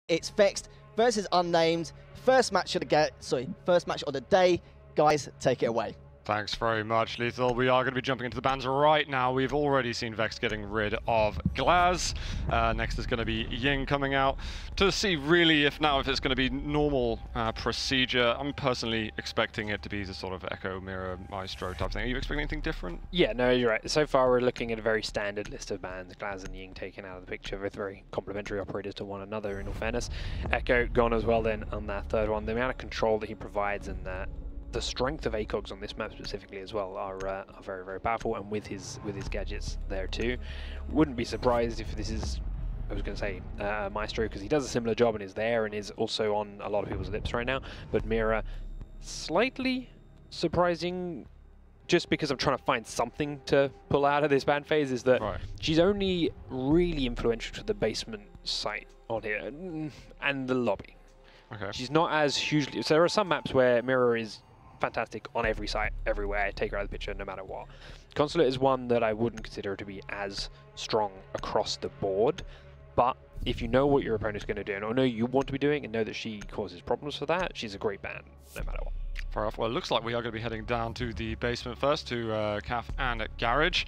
It's Vexed versus Unnamed. First match of the day. Guys, take it away. Thanks very much, Lethal. We are going to be jumping into the bans right now. We've already seen Vexed getting rid of Glaz. Next is going to be Ying coming out to see really if it's going to be normal procedure. I'm personally expecting it to be the sort of Echo, Mirror, Maestro type thing. Are you expecting anything different? Yeah, no, you're right. So far we're looking at a very standard list of bans. Glaz and Ying taken out of the picture with very complementary operators to one another, in all fairness. Echo gone as well then on that third one. The amount of control that he provides and the strength of ACOGs on this map specifically as well are very, very powerful, and with his gadgets there too. Wouldn't be surprised if this is, I was going to say Maestro, because he does a similar job and is there and is also on a lot of people's lips right now. But Mira, slightly surprising, just because I'm trying to find something to pull out of this ban phase, is that she's only really influential to the basement site on here and the lobby. Okay. She's not as hugely, so there are some maps where Mirror is fantastic on every site, everywhere, take her out of the picture no matter what. Consulate is one that I wouldn't consider to be as strong across the board, but if you know what your opponent's going to do, and know you want to be doing, and know that she causes problems for that, she's a great ban no matter what. Fair enough. Well, it looks like we are going to be heading down to the basement first, to Caf and Garage.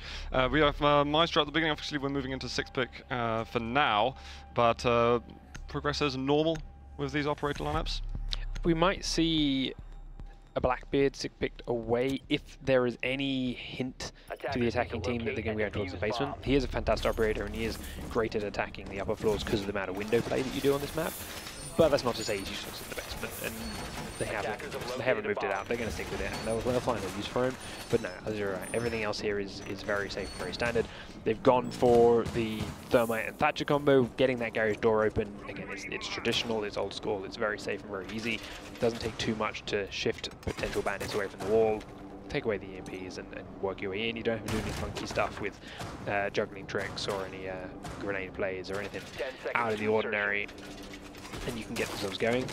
We have Maestro at the beginning. Obviously, we're moving into 6-pick for now, but progress as normal with these operator lineups. We might see a Blackbeard 6-picked away if there is any hint to the attacking team that they're going to go towards the basement. He is a fantastic operator and he is great at attacking the upper floors because of the amount of window play that you do on this map. But that's not to say he's useless in the basement, and they haven't moved it out. They're going to stick with it, and they'll find a use for him. But no, as you're right, everything else here is very safe, very standard. They've gone for the Thermite and Thatcher combo, getting that garage door open. Again, it's traditional, it's old school, it's very safe and very easy. It doesn't take too much to shift potential bandits away from the wall, take away the EMPs and work your way in. You don't have to do any funky stuff with juggling tricks or any grenade plays or anything out of the ordinary, and you can get themselves going.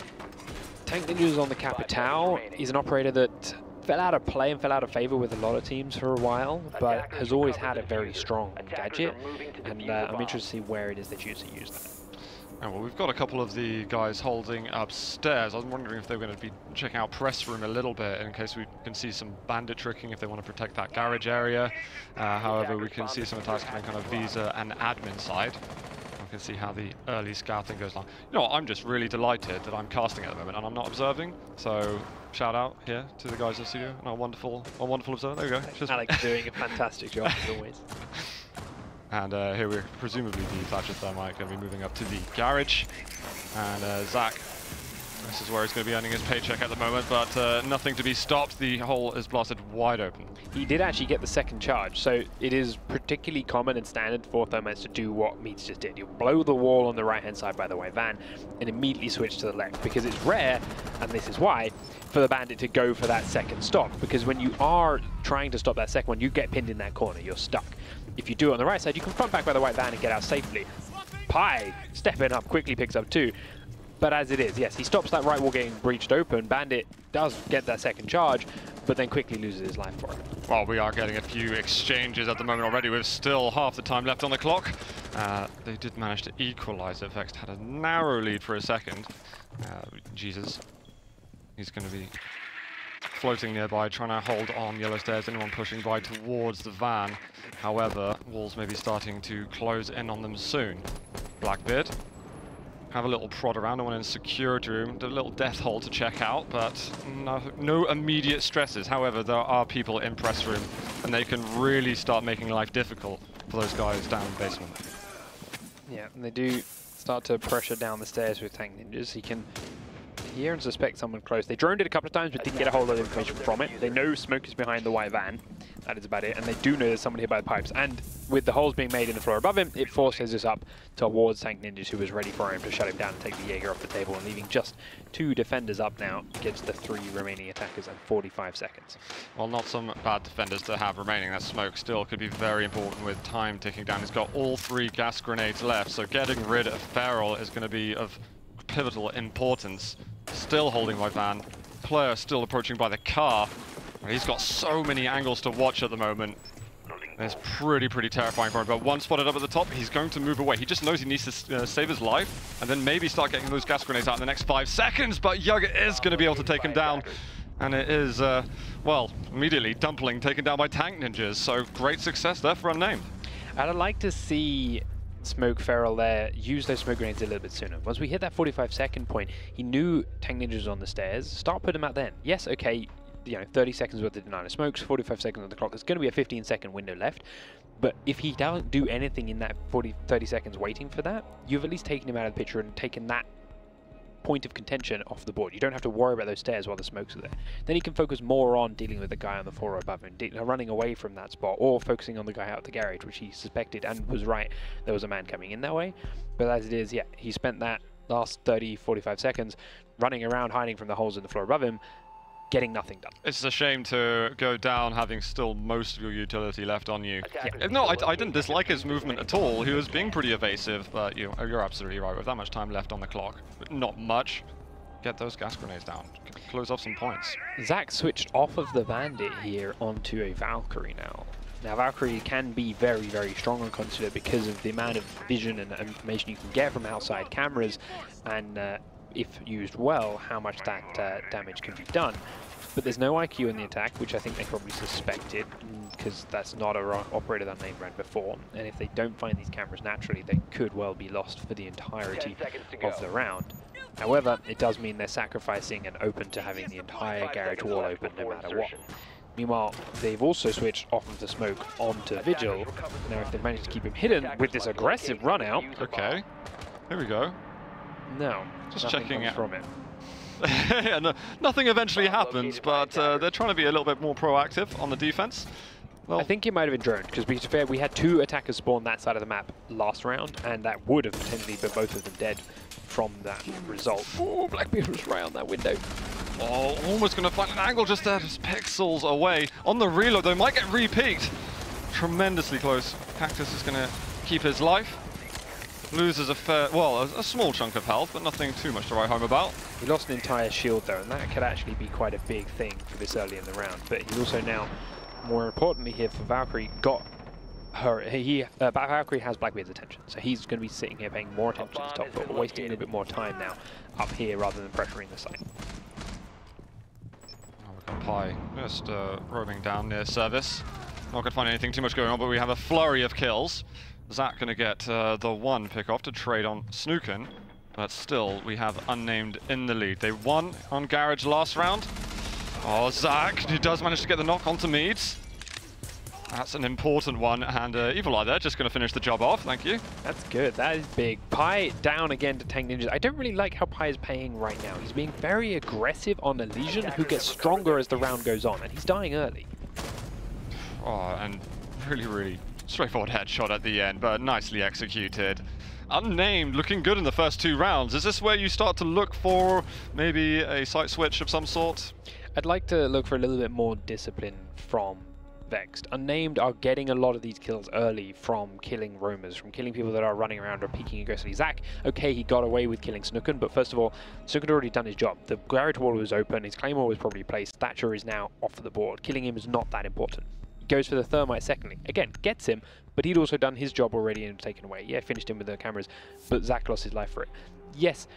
Tank Ninjas on the Capitao is an operator that fell out of play and fell out of favor with a lot of teams for a while, but has always had a very strong gadget, and I'm interested to see where it is they choose to use that. Oh, well, we've got a couple of the guys holding upstairs. I was wondering if they were going to be checking out press room a little bit in case we can see some bandit tricking if they want to protect that garage area. However, we can see some attacks coming kind of Visa and admin side. We can see how the early scouting goes along. You know what, I'm just really delighted that I'm casting at the moment and I'm not observing. So shout out here to the guys in the studio and our wonderful observer. There we go. Just Alex doing a fantastic job as always. And here we're presumably the Thatcher Thermite going to be moving up to the garage. And Zach, this is where he's going to be earning his paycheck at the moment, but nothing to be stopped. The hole is blasted wide open. He did actually get the second charge, so it is particularly common and standard for Thermites to do what Meats just did. You blow the wall on the right-hand side by the white van and immediately switch to the left, because it's rare, and this is why, for the bandit to go for that second stop, because when you are trying to stop that second one, you get pinned in that corner, you're stuck. If you do it on the right side, you can front back by the white van and get out safely. Pi, stepping up, quickly picks up 2. But as it is, yes, he stops that right wall getting breached open. Bandit does get that second charge, but then quickly loses his life for it. Well, we are getting a few exchanges at the moment already, with still half the time left on the clock. They did manage to equalize it. Vexed had a narrow lead for a second. Jesus. He's going to be floating nearby, trying to hold on yellow stairs, anyone pushing by towards the van. However, walls may be starting to close in on them soon. Blackbeard. Have a little prod around, one in security room, do a little death hole to check out, but no immediate stresses. However, there are people in press room, and they can really start making life difficult for those guys down in the basement. Yeah, and they do start to pressure down the stairs with Tank Ninjas. He can hear and suspect someone close. They droned it a couple of times, but didn't get a whole lot of information from it. They know smoke is behind the white van. That is about it. And they do know there's someone here by the pipes. And with the holes being made in the floor above him, it forces us up towards Tank Ninjas, who was ready for him to shut him down and take the Jaeger off the table, and leaving just 2 defenders up now against the 3 remaining attackers and 45 seconds. Well, not some bad defenders to have remaining. That smoke still could be very important with time ticking down. He's got all 3 gas grenades left, so getting rid of Feral is going to be of pivotal importance. Still holding my van. Player still approaching by the car. He's got so many angles to watch at the moment. It's pretty terrifying for him, but one spotted up at the top, he's going to move away. He just knows he needs to save his life, and then maybe start getting those gas grenades out in the next 5 seconds, but Yugger is going to be able to take him down. And it is, well, immediately Dumpling taken down by Tank Ninjas, so great success there for Unnamed. I'd like to see Smoke Feral there use those smoke grenades a little bit sooner. Once we hit that 45-second point, he knew Tank Ninjas was on the stairs. Start putting them out then. Yes, okay, 30 seconds worth of denial of smokes, 45 seconds on the clock. There's going to be a 15-second window left. But if he doesn't do anything in that 30 seconds waiting for that, you've at least taken him out of the picture and taken that point of contention off the board. You don't have to worry about those stairs while the smokes are there. Then he can focus more on dealing with the guy on the floor above him, running away from that spot, or focusing on the guy out the garage, which he suspected and was right. There was a man coming in that way. But as it is, yeah, he spent that last 30-45 seconds running around, hiding from the holes in the floor above him, getting nothing done. It's a shame to go down having still most of your utility left on you. Yeah. No, I didn't dislike his movement at all. He was being pretty evasive, but you're absolutely right. With that much time left on the clock, but not much, get those gas grenades down. Close off some points. Zach switched off of the Bandit here onto a Valkyrie now. Now, Valkyrie can be very strong on Consular because of the amount of vision and information you can get from outside cameras, and if used well, how much that damage can be done. But there's no IQ in the attack, which I think they probably suspected, because that's not an operator that Unnamed ran before. And if they don't find these cameras naturally, they could well be lost for the entirety of the round. However, it does mean they're sacrificing and open to having the entire garage wall open no matter what. Meanwhile, they've also switched off of the smoke onto Vigil. Now, if they manage to keep him hidden with this aggressive run out... Okay, here we go. No, just checking it from it. Yeah, no, nothing eventually happens, but they're trying to be a little bit more proactive on the defense. Well, I think it might have been droned, because to be fair, we had 2 attackers spawn that side of the map last round, and that would have potentially been both of them dead from that result. Oh, Blackbeard was right on that window. Oh, almost going to find an angle just there, just pixels away. On the reload, they might get re-peaked. Tremendously close. Cactus is going to keep his life. Loses a small chunk of health, but nothing too much to write home about. He lost an entire shield though, and that could actually be quite a big thing for this early in the round. But he also now, more importantly here for Valkyrie, got her. Valkyrie has Blackbeard's attention, so he's going to be sitting here paying more attention to his top foot, wasting a little bit more time now up here rather than pressuring the side. Pi just roaming down near service. Not going to find anything too much going on, but we have a flurry of kills. Zach going to get the 1 pick off to trade on Snooken, but still we have Unnamed in the lead. They won on Garage last round. Oh, Zach, who does manage to get the knock onto Meads. That's an important one, and Evil Eye there just going to finish the job off. Thank you. That's good. That is big. Pi down again to Tank Ninjas. I don't really like how Pi is playing right now. He's being very aggressive on Elysian, who gets stronger as the round goes on, and he's dying early. Oh, and really straightforward headshot at the end, but nicely executed. Unnamed, looking good in the first 2 rounds. Is this where you start to look for maybe a site switch of some sort? I'd like to look for a little bit more discipline from Vexed. Unnamed are getting a lot of these kills early from killing roamers, from killing people that are running around or peeking aggressively. Zach, okay, he got away with killing Snooken, but first of all, Snooken had already done his job. The garage wall was open, his claymore was probably placed, Thatcher is now off the board. Killing him is not that important. Goes for the thermite secondly. Again, gets him, but he'd also done his job already and taken away. Yeah, finished him with the cameras, but Zach lost his life for it. Yes,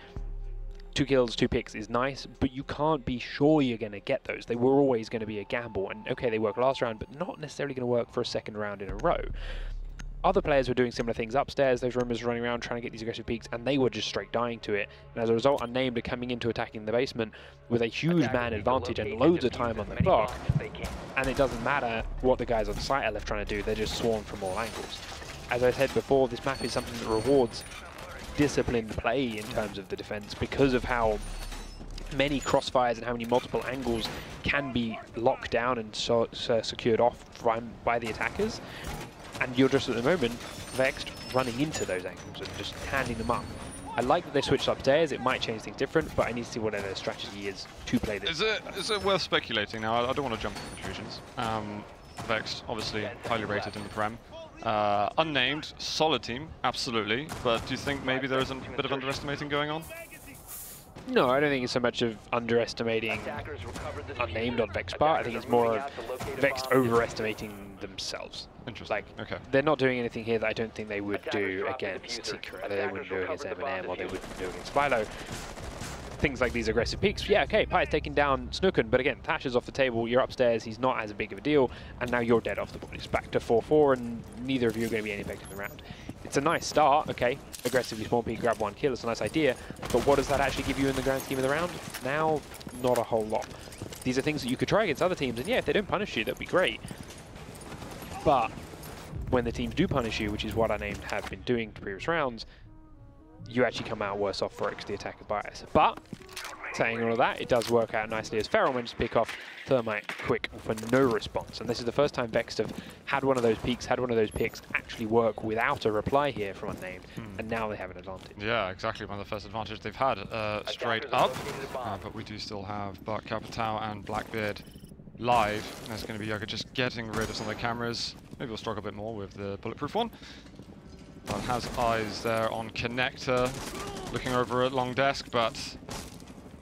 2 kills, 2 picks is nice, but you can't be sure you're going to get those. They were always going to be a gamble, and okay, they worked last round, but not necessarily going to work for a second round in a row. Other players were doing similar things upstairs. Those roamers running around trying to get these aggressive peaks, and they were just straight dying to it. And as a result, Unnamed are coming into attacking the basement with a huge man advantage and loads of time on the clock. And it doesn't matter what the guys on the site are left trying to do, they're just swarmed from all angles. As I said before, this map is something that rewards disciplined play in terms of the defense because of how many crossfires and how many multiple angles can be locked down and secured off by the attackers. And you're just at the moment Vexed running into those angles and just handing them up. I like that they switched upstairs. It might change things different, but I need to see what their strategy is to play this. Is it worth speculating now? I don't want to jump to conclusions. Vexed, obviously highly rated in the Prem. Unnamed, solid team, absolutely. But do you think maybe there is a bit of underestimating going on? No, I don't think it's so much of underestimating Unnamed on Vexed part. I think it's more of Vexed overestimating themselves. Interesting. Like, okay. they're not doing anything here that I don't think they would do against Secret. They wouldn't do against M&M, or they wouldn't do against Philo. Things like these aggressive peaks. Yeah, okay, Pie's taking down Snooken, but again, Thatch is off the table, you're upstairs, he's not as big of a deal, and now you're dead off the board. It's back to 4-4, and neither of you are going to be any effective in the round. It's a nice start, okay, aggressively small peak, grab one kill, it's a nice idea, but what does that actually give you in the grand scheme of the round? Now, not a whole lot. These are things that you could try against other teams, and yeah, if they don't punish you, that'd be great. But when the teams do punish you, which is what Unnamed have been doing to previous rounds, you actually come out worse off for the attacker's bias. But, saying all of that, it does work out nicely as Feral manages to pick off Thermite quick for no response. And this is the first time Vexed have had one of those peaks, had one of those picks actually work without a reply here from Unnamed, and now they have an advantage. Yeah, exactly, one of the first advantages they've had straight up. But we do still have Bart Capitao and Blackbeard live. There's going to be Yoga just getting rid of some of the cameras. Maybe we'll struggle a bit more with the bulletproof one. But has eyes there on Connector, looking over at long desk, but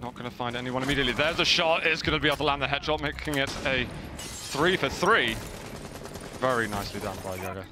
not going to find anyone immediately. There's a shot. It's going to be able to land the headshot, making it a 3 for 3. Very nicely done by Yoga.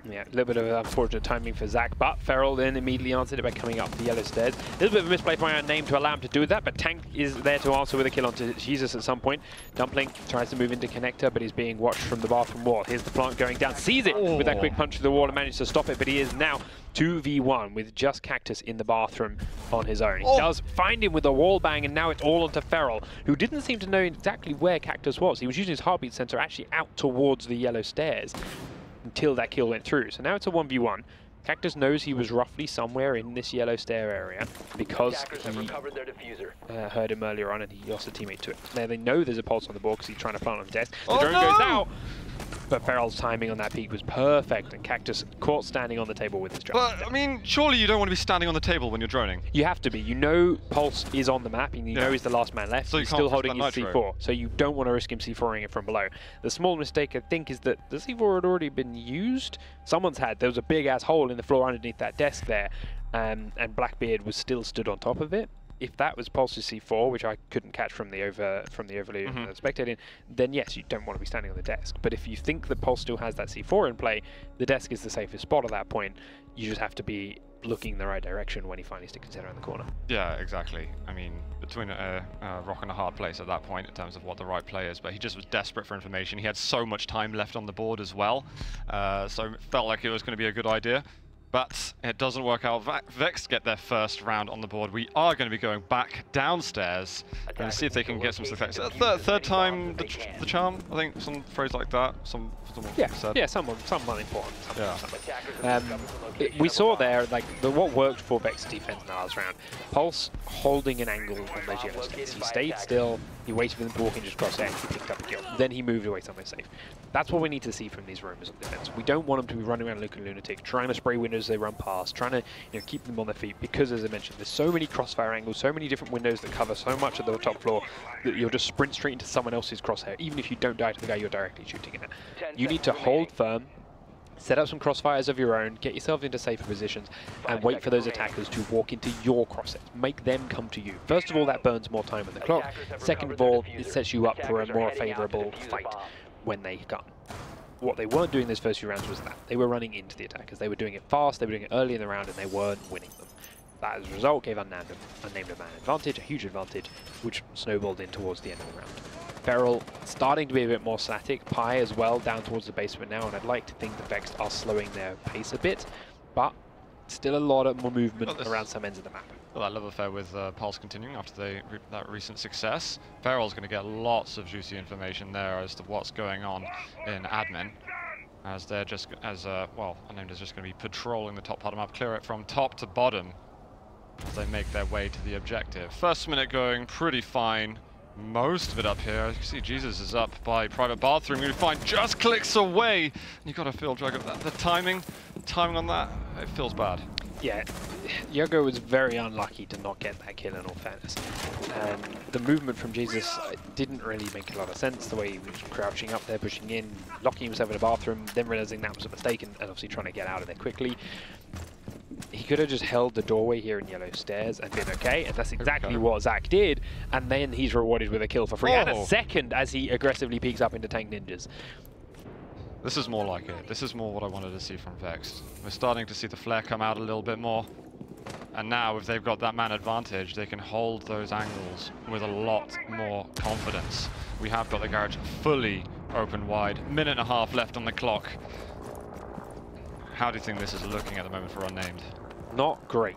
Yeah, a little bit of unfortunate timing for Zach, but Feral then immediately answered it by coming up the yellow stairs. A little bit of a misplay by Unnamed to allow him to do that, but Tank is there to answer with a kill onto Jesus at some point. Dumpling tries to move into Connector, but he's being watched from the bathroom wall. Here's the plant going down, sees it with that quick punch to the wall and manages to stop it, but he is now 2v1 with just Cactus in the bathroom on his own. He does find him with a wall bang, and now it's all onto Feral, who didn't seem to know exactly where Cactus was. He was using his heartbeat sensor actually out towards the yellow stairs until that kill went through. So now it's a 1v1. Cactus knows he was roughly somewhere in this yellow stair area because he heard him earlier on and he lost a teammate to it. Now they know there's a pulse on the board because he's trying to plant on the desk. The drone goes out, but Feral's timing on that peak was perfect, and Cactus caught standing on the table with his drone. But, I mean, surely you don't want to be standing on the table when you're droning. You have to be. You know Pulse is on the map, and you know he's the last man left. So he's still holding his C4, so you don't want to risk him C4ing it from below. The small mistake, I think, is that the C4 had already been used. Someone's had. There was a big-ass hole in the floor underneath that desk there, and Blackbeard was still stood on top of it. If that was Pulse's C4, which I couldn't catch from the overlay spectating, then yes, you don't want to be standing on the desk. But if you think that Pulse still has that C4 in play, the desk is the safest spot at that point. You just have to be looking in the right direction when he finally sticks his head around the corner. Yeah, exactly. I mean, between a rock and a hard place at that point in terms of what the right play is, but he just was desperate for information. He had so much time left on the board as well, so it felt like it was going to be a good idea. But it doesn't work out. Vexed get their first round on the board. We are going to be going back downstairs and see if they can get some success. Third time the charm, I think, some phrase like that. Someone said. Yeah, someone important. We saw there, like, what worked for Vexed defense in the last round. Pulse holding an angle on those yellow stairs. He stayed still, he waited for them to walk in just cross there, he picked up a kill. Then he moved away somewhere safe. That's what we need to see from these roamers on defense. We don't want them to be running around looking lunatic, trying to spray windows as they run past, trying to keep them on their feet, because as I mentioned, there's so many crossfire angles, so many different windows that cover so much of the top floor that you'll just sprint straight into someone else's crosshair, even if you don't die to the guy you're directly shooting at. You need to hold firm, set up some crossfires of your own, get yourself into safer positions, and wait for those attackers to walk into your crosshairs. Make them come to you. First of all, that burns more time on the clock. Second of all, it sets you up for a more favourable fight when they come. What they weren't doing those first few rounds was that. They were running into the attackers. They were doing it fast, they were doing it early in the round, and they weren't winning them. That, as a result, gave Unnamed a man advantage, a huge advantage, which snowballed in towards the end of the round. Feral starting to be a bit more static. Pie as well, down towards the basement now, and I'd like to think the Vexed are slowing their pace a bit, but still a lot of more movement around some ends of the map. Well, that love affair with Pulse continuing after that recent success. Feral's going to get lots of juicy information there as to what's going on in admin, as they're just, well, Unnamed is just going to be patrolling the top part of the map, clear it from top to bottom as they make their way to the objective. First minute going pretty fine. Most of it up here. You can see Jesus is up by private bathroom. You find just clicks away. And you've got to feel Drago. The timing on that, it feels bad. Yeah, Yogo was very unlucky to not get that kill in all fairness. And the movement from Jesus didn't really make a lot of sense, the way he was crouching up there, pushing in, locking himself in a bathroom, then realizing that was a mistake and obviously trying to get out of there quickly. he could have just held the doorway here in yellow stairs and been okay, and that's exactly what Zach did, and then he's rewarded with a kill for free and a second as he aggressively peeks up into Tank Ninjas. This is more like it. This is more what I wanted to see from Vexed. We're starting to see the flare come out a little bit more. And now, if they've got that man advantage, they can hold those angles with a lot more confidence. We have got the garage fully open wide. Minute and a half left on the clock. How do you think this is looking at the moment for Unnamed? Not great.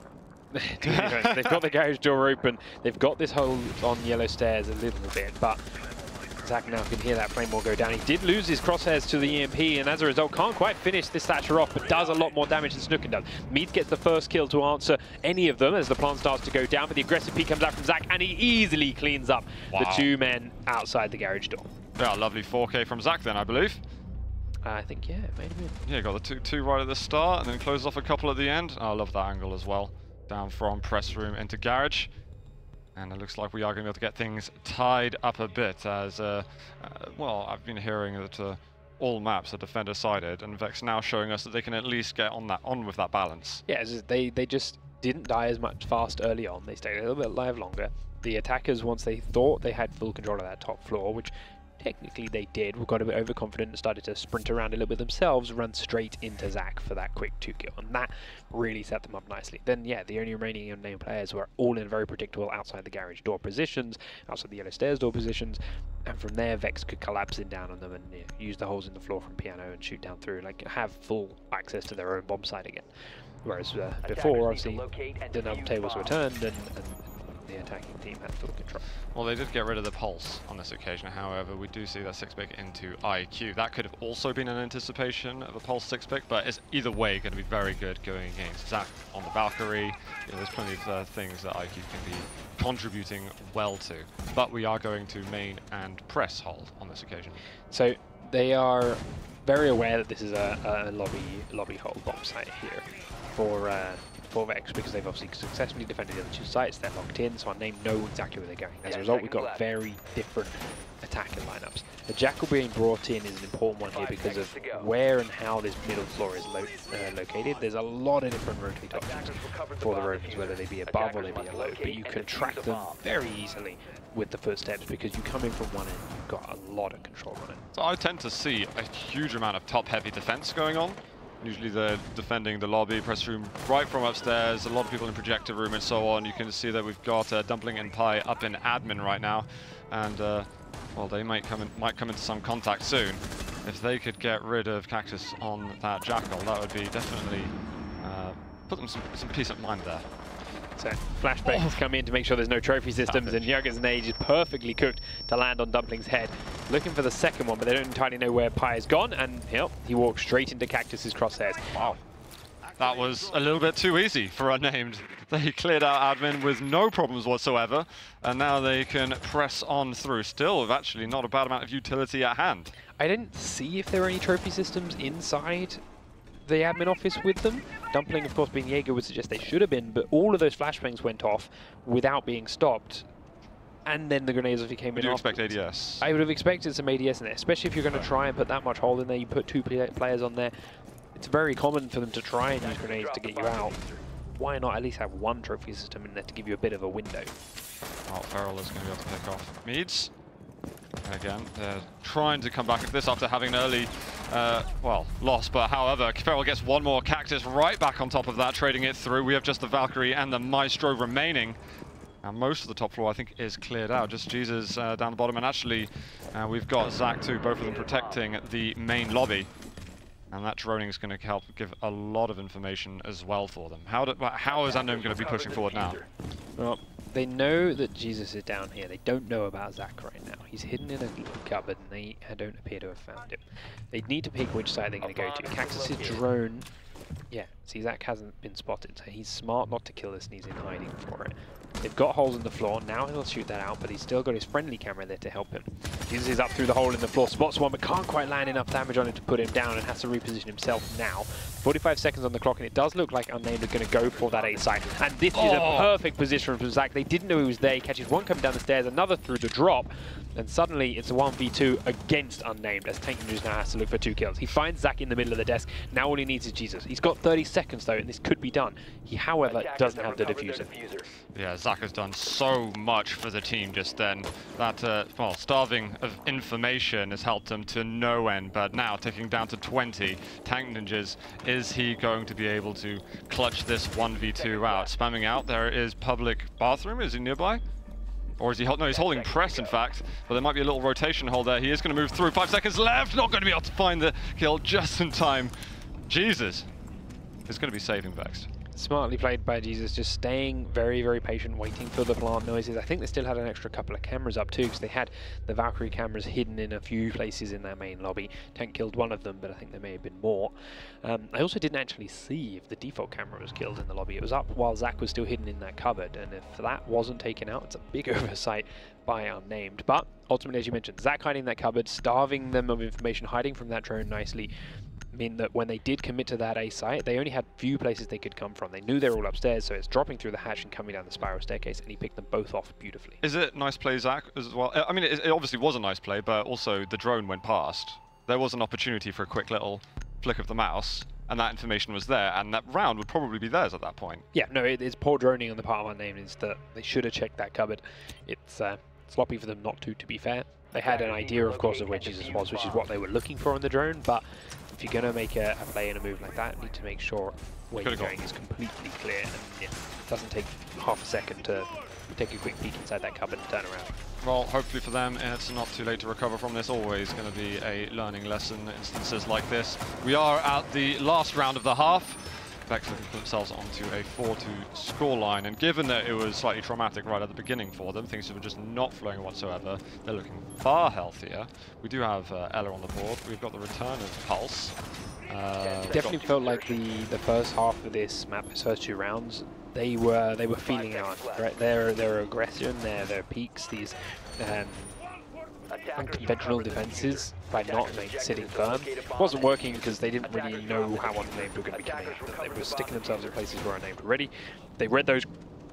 They've got the garage door open. They've got this hole on yellow stairs a little bit, but Zach now can hear that Claymore go down. He did lose his crosshairs to the EMP, and as a result can't quite finish this Thatcher off, but does a lot more damage than Snooken does. Meads gets the first kill to answer any of them as the plant starts to go down, but the aggressive peek comes out from Zach, and he easily cleans up the two men outside the garage door. Yeah, lovely 4K from Zach then, I believe. I think, yeah, it may have been. Yeah, got the two right at the start, and then closes off a couple at the end. Oh, I love that angle as well. Down from press room into garage. And it looks like we are going to be able to get things tied up a bit as, well, I've been hearing that all maps are defender-sided, and Vex now showing us that they can at least get on with that balance. Yeah, they just didn't die as much fast early on. They stayed a little bit alive longer. The attackers, once they thought they had full control of that top floor, which technically they did, got a bit overconfident and started to sprint around a little bit themselves, run straight into Zach for that quick 2-kill, and that really set them up nicely. Then, yeah, the only remaining unnamed players were all in very predictable outside the garage door positions, outside the yellow stairs door positions, and from there Vex could collapse in down on them and use the holes in the floor from piano and shoot down through, like have full access to their own bomb site again. Whereas before, obviously, the number tables were turned and the attacking team had full control. Well, they did get rid of the pulse on this occasion. However, we do see that 6-pick into IQ. That could have also been an anticipation of a pulse 6-pick, but it's either way going to be very good going against Zach on the Valkyrie. There's plenty of things that IQ can be contributing well to. But we are going to main and press hold on this occasion. So they are very aware that this is a lobby hold bomb site here for Vex, because they've obviously successfully defended the other two sites. They're locked in, so our name know exactly where they're going. As a result, we've got very different attacking lineups. The Jackal being brought in is an important one here because of where and how this middle floor is located. There's a lot of different rotate options for the Romans, whether they be above or they be below, but you can track them very easily with the footsteps because you come in from one end, you've got a lot of control on it. So I tend to see a huge amount of top-heavy defense going on. Usually they're defending the lobby, press room right from upstairs, a lot of people in projector room and so on. You can see that we've got Dumpling and Pie up in admin right now, and well, they might come into some contact soon. If they could get rid of Cactus on that Jackal, that would be definitely put them some peace of mind there. So flashbangs come in to make sure there's no trophy systems, and Yuggers and Age is perfectly cooked to land on Dumpling's head. Looking for the second one, but they don't entirely know where Pie has gone, and yep, he walks straight into Cactus's crosshairs. Wow. That was a little bit too easy for Unnamed. They cleared out admin with no problems whatsoever, and now they can press on through. Still, with actually not a bad amount of utility at hand. I didn't see if there were any trophy systems inside the admin office with them. Dumpling, of course, being Jaeger, would suggest they should have been, but all of those flashbangs went off without being stopped. And then the grenades came in. Would you expect ADS? I would have expected some ADS in there, especially if you're going to try and put that much hole in there. You put two players on there. It's very common for them to try and use grenades to get you out. Why not at least have one trophy system in there to give you a bit of a window? Oh, Feral is going to be able to pick off Meads. Again, they're trying to come back at this after having an early, well, loss. But however, Feral gets one more Cactus right back on top of that, trading it through. We have just the Valkyrie and the Maestro remaining. And most of the top floor, I think, is cleared out. Just Jesus down the bottom. And actually, we've got Zach too, both of them protecting the main lobby. And that droning is going to help give a lot of information as well for them. How is Unnamed going to be pushing forward now? Well, they know that Jesus is down here. They don't know about Zach right now. He's hidden in a cupboard and they don't appear to have found him. They need to pick which side they're going to go to. Cactus's drone, yeah, see, Zach hasn't been spotted, so he's smart not to kill this and he's in hiding for it. They've got holes in the floor. Now he'll shoot that out, but he's still got his friendly camera there to help him. Jesus is up through the hole in the floor, spots one, but can't quite land enough damage on him to put him down and has to reposition himself now. 45 seconds on the clock, and it does look like Unnamed are going to go for that A site. And this is a perfect position from Zach. They didn't know he was there. He catches one coming down the stairs, another through the drop, and suddenly it's a 1v2 against Unnamed, as Tank Ninjas now has to look for 2 kills. He finds Zach in the middle of the desk. Now all he needs is Jesus. He's got 30 seconds though, and this could be done. He, however, doesn't have the diffuser. Yeah, Zach has done so much for the team just then. That, well, starving of information has helped him to no end, but now ticking down to 20. Tank Ninjas, is he going to be able to clutch this 1v2 out? Spamming out, there is public bathroom, is he nearby? Or is he, no, he's holding press in fact, but there might be a little rotation hold there. He is going to move through, 5 seconds left, not going to be able to find the kill just in time. Jesus, it's going to be saving Vexed. Smartly played by Jesus, just staying very, very patient, waiting for the plant noises. I think they still had an extra couple of cameras up too, because they had the Valkyrie cameras hidden in a few places in their main lobby. Tank killed one of them, but I think there may have been more. I also didn't actually see if the default camera was killed in the lobby. It was up while Zach was still hidden in that cupboard, and if that wasn't taken out, it's a big oversight by Unnamed. But ultimately, as you mentioned, Zach hiding in that cupboard, starving them of information, hiding from that drone nicely, mean that when they did commit to that A site, they only had few places they could come from. They knew they were all upstairs, so it's dropping through the hatch and coming down the spiral staircase, and he picked them both off beautifully. Is it nice play, Zach, as well? I mean, it obviously was a nice play, but also the drone went past. There was an opportunity for a quick little flick of the mouse, and that information was there, and that round would probably be theirs at that point. Yeah, no, it's poor droning on the part of Unnamed. Is that they should have checked that cupboard. It's sloppy for them not to be fair. They had an idea, of course, of where Jesus was, which is what they were looking for on the drone, but if you're going to make a play and a move like that, you need to make sure where you're going is completely clear, and it doesn't take half a second to take a quick peek inside that cupboard and turn around. Well, hopefully for them, it's not too late to recover from this. Always going to be a learning lesson, instances like this. We are at the last round of the half. Vexed looking for themselves onto a 4-2 scoreline, and given that it was slightly traumatic right at the beginning for them, things were just not flowing whatsoever, they're looking far healthier. We do have Ella on the board. We've got the return of Pulse. Definitely felt like the first half of this map, these first 2 rounds, they were feeling out, right? Their aggression, their peaks, these unconventional defenses by not sitting firm. It wasn't working because they didn't really know how Unnamed were going to be coming after them. They were sticking themselves in places where Unnamed were ready. They read those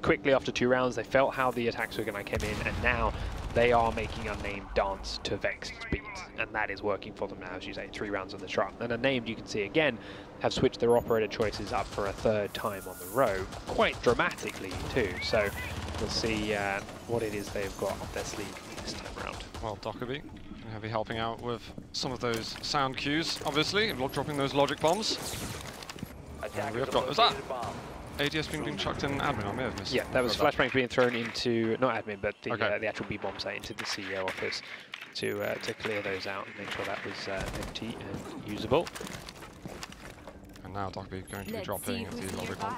quickly after 2 rounds. They felt how the attacks were going to come in, and now they are making Unnamed dance to Vexed's beat, and that is working for them now, as you say, 3 rounds on the trot. And Unnamed, you can see again, have switched their operator choices up for a 3rd time on the row, quite dramatically too. So we'll see what it is they've got up their sleeve this time around. Well, Dockerby will be helping out with some of those sound cues, obviously, dropping those logic bombs. And we have got, was that ADS being chucked in admin? I may have missed. Yeah, that was flashbangs being thrown into, not admin, but the actual B bomb site into the CEO office to clear those out and make sure that was empty and usable. And now Dockerby going to be dropping the logic bomb.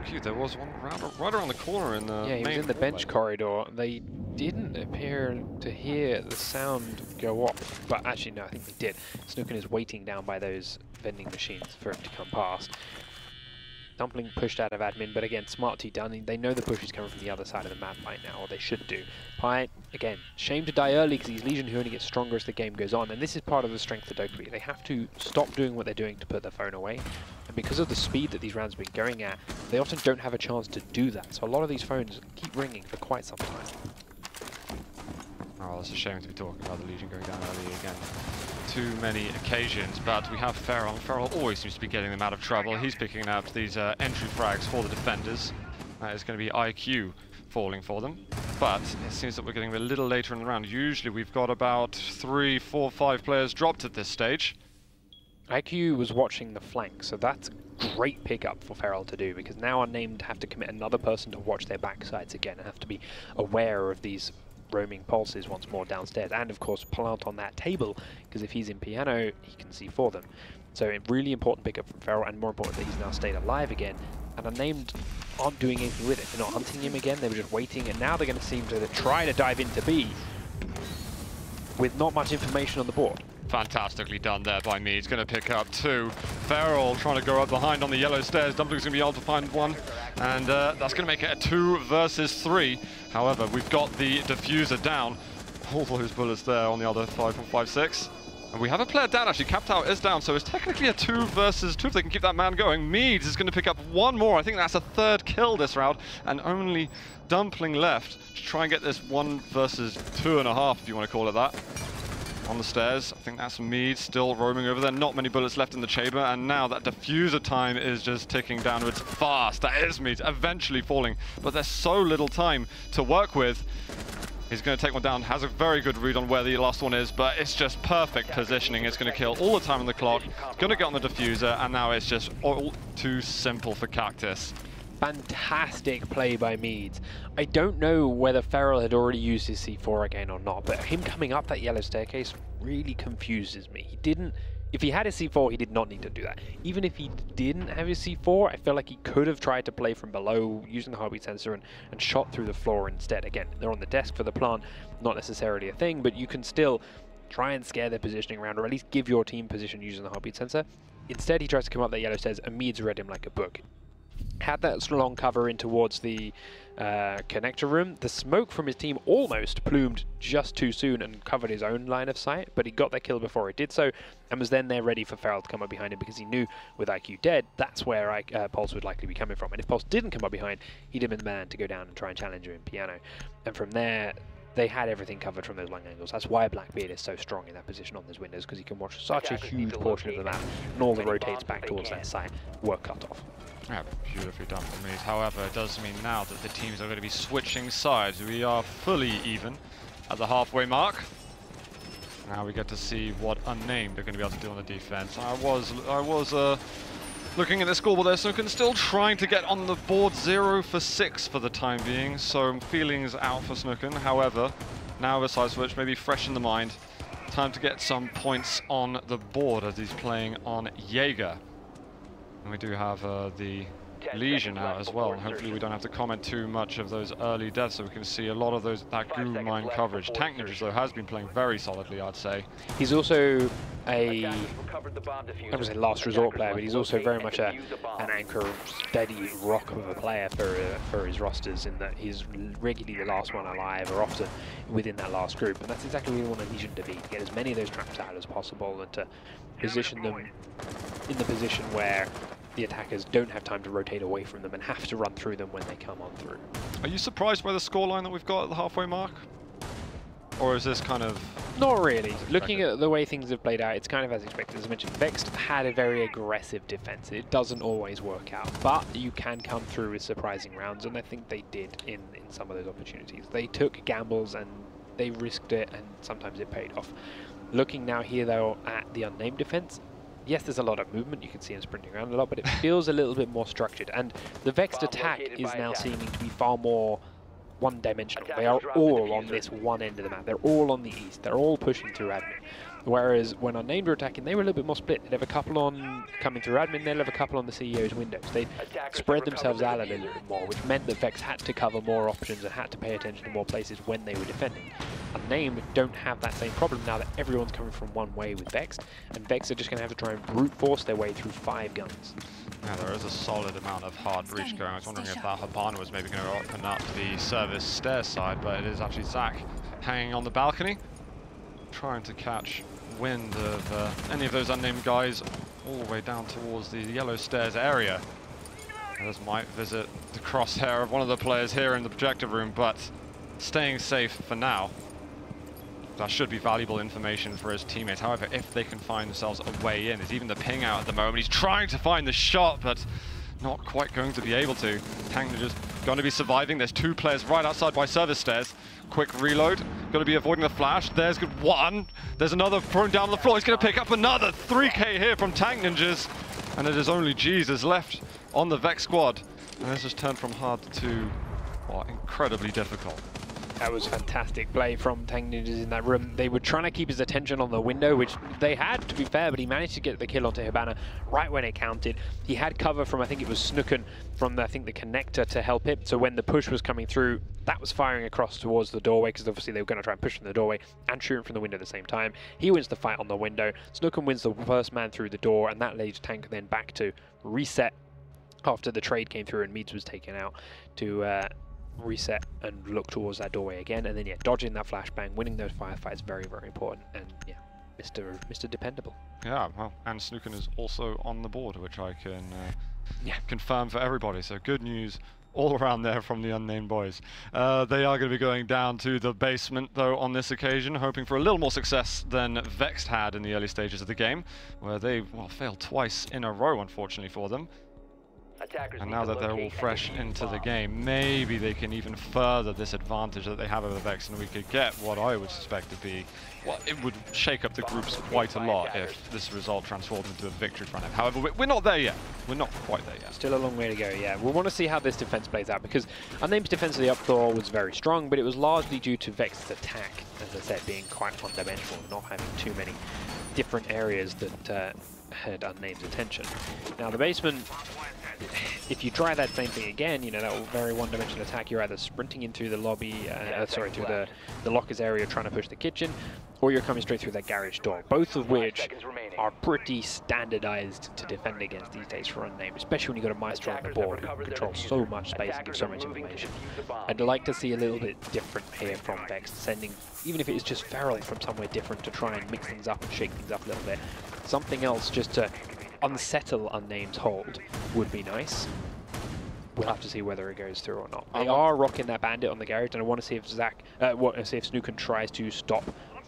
Cute. There was one right around the corner in the he was in the bench corridor. They didn't appear to hear the sound go off, but actually no, I think they did. Snooken is waiting down by those vending machines for him to come past. Dumpling pushed out of admin, but again, smartly done. They know the push is coming from the other side of the map right now, or they should do. Pi, again, shame to die early because he's Legion who only gets stronger as the game goes on, and this is part of the strength of Dokkaebi. They have to stop doing what they're doing to put their phone away, and because of the speed that these rounds have been going at, they often don't have a chance to do that. So a lot of these phones keep ringing for quite some time. Oh, it's a shame to be talking about the Legion going down early again. Too many occasions, but we have Feral. Feral always seems to be getting them out of trouble. He's picking up these entry frags for the defenders. That is going to be IQ falling for them. But it seems that we're getting a little later in the round. Usually we've got about 3, 4, 5 players dropped at this stage. IQ was watching the flank, so that's a great pickup for Feral to do, because now Unnamed have to commit another person to watch their backsides again and have to be aware of these roaming pulses once more downstairs, and of course plant on that table, because if he's in piano he can see for them. So a really important pickup from Feral, and more important that he's now stayed alive again, and Unnamed aren't doing anything with it. They're not hunting him again, they were just waiting, and now they're going to seem to try to dive into B with not much information on the board. Fantastically done there by me. He's going to pick up 2. Feral trying to go up behind on the yellow stairs. Dumpling's going to be able to find 1. And that's going to make it a 2 versus 3. However, we've got the diffuser down. All those bullets there on the other 5.56. And we have a player down, actually. Captal is down, so it's technically a 2 versus 2 if they can keep that man going. Meads is going to pick up one more. I think that's a 3rd kill this round, and only Dumpling left to try and get this 1 versus 2.5, if you want to call it that. On the stairs, I think that's Mead still roaming over there. Not many bullets left in the chamber, and now that diffuser time is just ticking downwards fast. That is Mead eventually falling, but there's so little time to work with. He's going to take one down, has a very good read on where the last one is, but it's just perfect positioning. It's going to kill all the time on the clock. It's going to get on the diffuser, and now it's just all too simple for Cactus. Fantastic play by Meads. I don't know whether Feral had already used his C4 again or not, but him coming up that yellow staircase really confuses me. He didn't, if he had his C4, he did not need to do that. Even if he didn't have his C4, I feel like he could have tried to play from below using the heartbeat sensor and shot through the floor instead. Again, they're on the desk for the plant, not necessarily a thing, but you can still try and scare their positioning around, or at least give your team position using the heartbeat sensor. Instead, he tries to come up that yellow stairs, and Meads read him like a book. Had that long cover in towards the connector room. The smoke from his team almost plumed just too soon and covered his own line of sight, but he got that kill before it did so, and was then there ready for Feral to come up behind him, because he knew with IQ dead, that's where Pulse would likely be coming from. And if Pulse didn't come up behind, he'd have been the man to go down and try and challenge him in piano. And from there, they had everything covered from those long angles. That's why Blackbeard is so strong in that position on those windows, because he can watch such a huge portion of the map, and all the rotates back towards that site were cut off. Yeah, beautifully done from Mead. However, it does mean now that the teams are going to be switching sides. We are fully even at the halfway mark. Now we get to see what Unnamed are going to be able to do on the defense. I was looking at the scoreboard there, Snooken still trying to get on the board 0 for 6 for the time being, so feelings out for Snooken. However, now with side switch, maybe fresh in the mind, time to get some points on the board as he's playing on Jaeger. And we do have the Legion out as well, and hopefully we don't have to comment too much of those early deaths, so we can see a lot of that goo mine coverage. Tank Ninjas, though, has been playing very solidly, I'd say. He's also I would say last resort player, but he's also very much an anchor, steady rock of a player for his rosters, in that he's regularly the last one alive, or often within that last group, and that's exactly what we want a Legion to be, to get as many of those traps out as possible, and to position them in the position where the attackers don't have time to rotate away from them and have to run through them when they come on through. Are you surprised by the scoreline that we've got at the halfway mark? Or is this kind of... Not really. Looking at the way things have played out, it's kind of as expected. As I mentioned, Vexed had a very aggressive defense. It doesn't always work out, but you can come through with surprising rounds, and I think they did in some of those opportunities. They took gambles and they risked it, and sometimes it paid off. Looking now here, though, at the Unnamed defense, yes, there's a lot of movement. You can see him sprinting around a lot, but it feels a little bit more structured. And the Vexed attack is now seeming to be far more one-dimensional. They are all on this one end of the map. They're all on the east. They're all pushing through admin. Whereas when Unnamed were attacking, they were a little bit more split. They'd have a couple on coming through admin, they'd have a couple on the CEO's windows. They'd spread themselves out a little bit more, which meant that Vex had to cover more options and had to pay attention to more places when they were defending. Unnamed don't have that same problem now that everyone's coming from one way with Vex, and Vex are just going to have to try and brute force their way through 5 guns. Yeah, there is a solid amount of hard breach going. I was wondering if that Habana was maybe going to open up the service stair side, but it is actually Zach hanging on the balcony, trying to catch wind of any of those Unnamed guys all the way down towards the yellow stairs area. This might visit the crosshair of one of the players here in the projector room, but staying safe for now. That should be valuable information for his teammates. However, if they can find themselves a way in, there's even the ping out at the moment. He's trying to find the shot, but not quite going to be able to. Tank Ninja's going to be surviving. There's 2 players right outside by service stairs. Quick reload. Going to be avoiding the flash. There's good one. There's another thrown down on the floor. He's going to pick up another 3K here from Tank Ninjas. And it is only Jesus left on the Vex squad. And this has turned from hard to, well, incredibly difficult. That was fantastic play from Tank Ninjas in that room. They were trying to keep his attention on the window, which they had, to be fair, but he managed to get the kill onto Habana right when it counted. He had cover from, I think it was Snooken, from, I think, the connector to help him. So when the push was coming through, that was firing across towards the doorway, because obviously they were going to try and push from the doorway and shoot him from the window at the same time. He wins the fight on the window. Snooken wins the first man through the door, and that leads Tank then back to reset after the trade came through and Meads was taken out to reset and look towards that doorway again, and then yeah, dodging that flashbang, winning those firefights, very, very important. And yeah, Mr. Dependable. Yeah, well, and Snooken is also on the board, which I can confirm for everybody. So good news all around there from the Unnamed boys. They are going to be going down to the basement, though, on this occasion, hoping for a little more success than Vexed had in the early stages of the game, where they, well, failed twice in a row, unfortunately for them. And now that they're all fresh into the game, maybe they can even further this advantage that they have over Vexed, and we could get what I would suspect to be, well, it would shake up the groups quite a lot if this result transformed into a victory for them. However, we're not there yet. We're not quite there yet. Still a long way to go, yeah. We'll want to see how this defense plays out, because Unnamed's defense of the up floor was very strong, but it was largely due to Vexed's attack, as I said, being quite one-dimensional and not having too many different areas that had Unnamed's attention. Now, the basement, if you try that same thing again, you know, that very one-dimensional attack, you're either sprinting into the lobby, to the lockers area trying to push the kitchen, or you're coming straight through that garage door, both of which are pretty standardized to defend against these days for Unnamed, especially when you've got a Maestro on the board who controls so much space and gives so much information. I'd like to see a little bit different here from Vexed, sending, even if it is just Feral from somewhere different to try and mix things up and shake things up a little bit. Something else just to unsettle Unnamed's hold would be nice. We'll have to see whether it goes through or not. They are rocking that bandit on the garage, and I want to see if Snooken tries to stop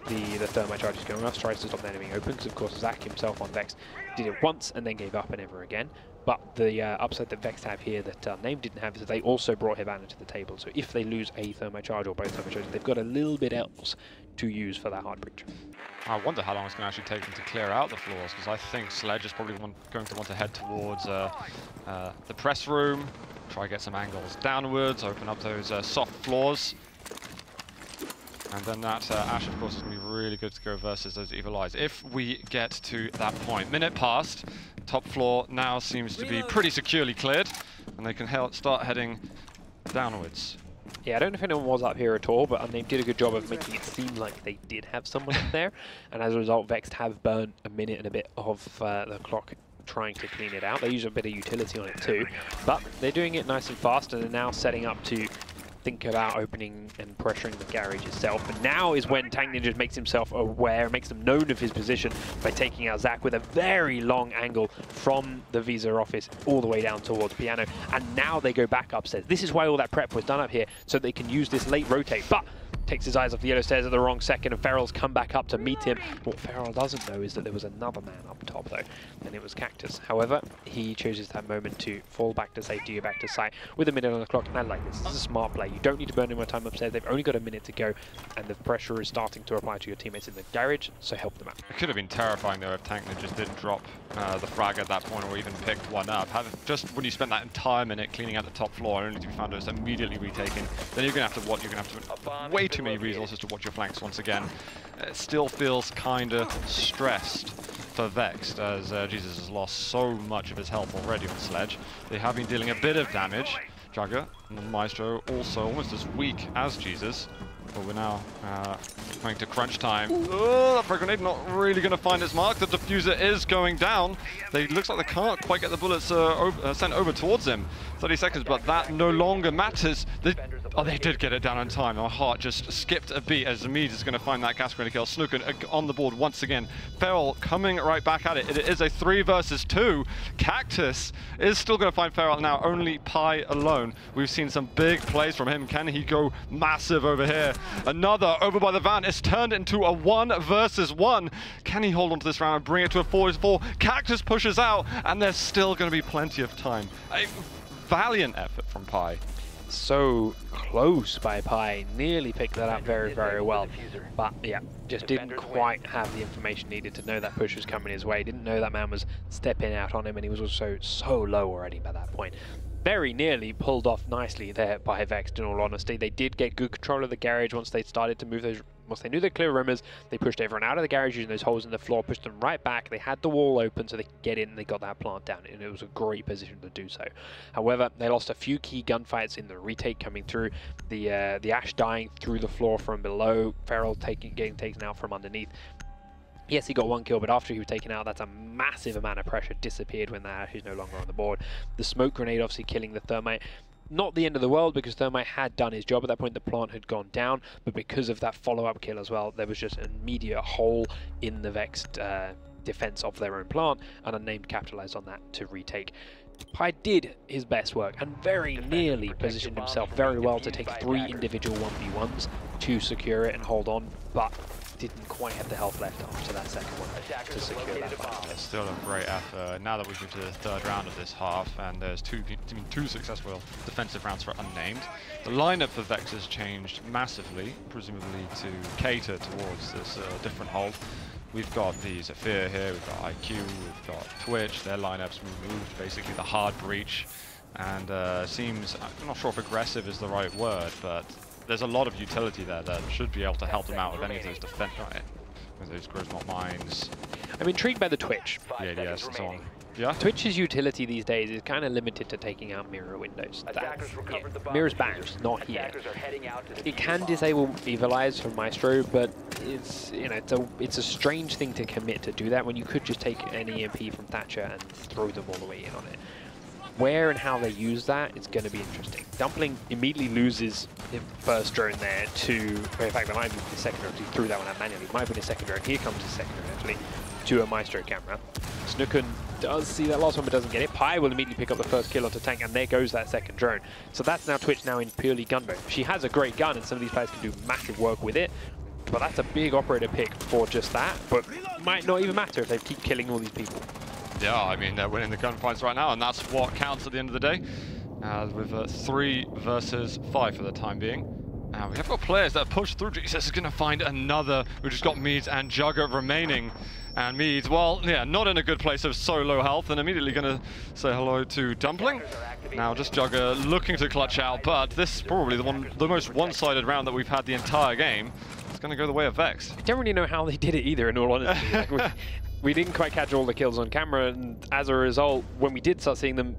the thermite charges going off, tries to stop the enemy open, because of course Zach himself on Vexed did it once and then gave up and never again. But the upside that Vexed have here that Unnamed didn't have is that they also brought Hibana to the table. So if they lose a thermite charge or both thermite charges, they've got a little bit else to use for that hard breach. I wonder how long it's going to actually take them to clear out the floors, because I think Sledge is probably going to want to head towards the press room, try to get some angles downwards, open up those soft floors. And then that Ash, of course, is going to be really good to go versus those Evil Eyes. If we get to that point, minute passed, top floor now seems to be pretty securely cleared, and they can start heading downwards. Yeah, I don't know if anyone was up here at all, but they did a good job of making it seem like they did have someone up there, and as a result, Vexed have burned a minute and a bit of the clock trying to clean it out. They use a bit of utility on it too, but they're doing it nice and fast, and they're now setting up to think about opening and pressuring the garage itself. And now is when Tank Ninja makes himself aware, makes them known of his position by taking out Zach with a very long angle from the Visa office all the way down towards Piano. And now they go back upstairs. This is why all that prep was done up here, so they can use this late rotate. But takes his eyes off the yellow stairs at the wrong second, and Feral's come back up to meet him. What Feral doesn't know is that there was another man up top, though, and it was Cactus. However, he chooses that moment to fall back to safety, go back to sight with a minute on the clock, and I like this. This is a smart play. You don't need to burn any more time upstairs. They've only got a minute to go, and the pressure is starting to apply to your teammates in the garage, so help them out. It could have been terrifying, though, if Tank Ninja didn't drop the frag at that point, or even picked one up. Just when you spend that entire minute cleaning out the top floor, only to be found it's immediately retaken, then you're going to have to way too many resources to watch your flanks once again. It still feels kind of stressed for Vexed, as Jesus has lost so much of his health already on Sledge. They have been dealing a bit of damage. Jugger and Maestro also almost as weak as Jesus. But we're now going to crunch time. Oh, that frag grenade not really going to find its mark. The diffuser is going down. Looks like they can't quite get the bullets sent over towards him. 30 seconds, but that no longer matters. They did get it down on time. My heart just skipped a beat as Zamid is going to find that gas grenade kill. Snooken on the board once again. Feral coming right back at it. It is a 3 versus 2. Cactus is still going to find Feral now. Only Pi alone. We've seen some big plays from him. Can he go massive over here? Another over by the van. It's turned into a 1 versus 1. Can he hold on to this round and bring it to a 4 versus 4? Cactus pushes out, and there's still going to be plenty of time. A valiant effort from Pi. So close by Pi, nearly picked that up very, very well. But yeah, just didn't quite have the information needed to know that push was coming his way. Didn't know that man was stepping out on him, and he was also so low already by that point. Very nearly pulled off nicely there by Vexed, in all honesty. They did get good control of the garage once they started to move those. Once they knew the clear rumors, they pushed everyone out of the garage using those holes in the floor, pushed them right back. They had the wall open so they could get in, and they got that plant down, and it was a great position to do so. However, they lost a few key gunfights in the retake coming through. The Ash dying through the floor from below, Feral getting taken out from underneath. Yes, he got 1 kill, but after he was taken out, that's a massive amount of pressure disappeared when that Ash is no longer on the board. The smoke grenade obviously killing the thermite. not the end of the world because Thermite had done his job at that point. The plant had gone down, but because of that follow-up kill as well, there was just an immediate hole in the Vexed defense of their own plant, and Unnamed capitalized on that to retake. Pi did his best work and very nearly positioned himself very well to take 3 individual 1v1s to secure it and hold on, but didn't quite have the health left after that second one to secure that fight. It's still a great effort. Now that we've moved to the 3rd round of this half, and there's two successful defensive rounds for Unnamed, the lineup for Vex has changed massively, presumably to cater towards this different hold. We've got the Zephyr here, we've got IQ, we've got Twitch. Their lineups moved basically the hard breach, and seems, I'm not sure if aggressive is the right word, but there's a lot of utility there that should be able to help them out with any of those defense, with those Grismot mines. I'm intrigued by the Twitch. The ADS and so on. Yeah? Twitch's utility these days is kind of limited to taking out mirror windows. Mirror's back, not here. It can disable Evil Eyes from Maestro, but it's, you know, it's a strange thing to commit to do that when you could just take an EMP from Thatcher and throw them all the way in on it. Where and how they use that, it's going to be interesting. Dumpling immediately loses the first drone there to, in fact, there might be the second drone, he threw that one out manually. Might have been a second drone. Here comes his second drone, actually, to a Maestro camera. Snookun does see that last one, but doesn't get it. Pi will immediately pick up the first kill onto tank, and there goes that second drone. So that's now Twitch now in purely gun mode. She has a great gun, and some of these players can do massive work with it, but that's a big operator pick for just that, but might not even matter if they keep killing all these people. Yeah, I mean, they're winning the gunfights right now, and that's what counts at the end of the day. With 3 versus 5 for the time being. We have got players that have pushed through. Jesus is going to find another. We've just got Meads and Jugger remaining. And Meads, well, yeah, not in a good place of so low health, and immediately going to say hello to Dumpling. Now just Jugger looking to clutch out, but this is probably the most one-sided round that we've had the entire game. It's going to go the way of Vex. I don't really know how they did it either, in all honesty. Like, we didn't quite catch all the kills on camera, and as a result, when we did start seeing them,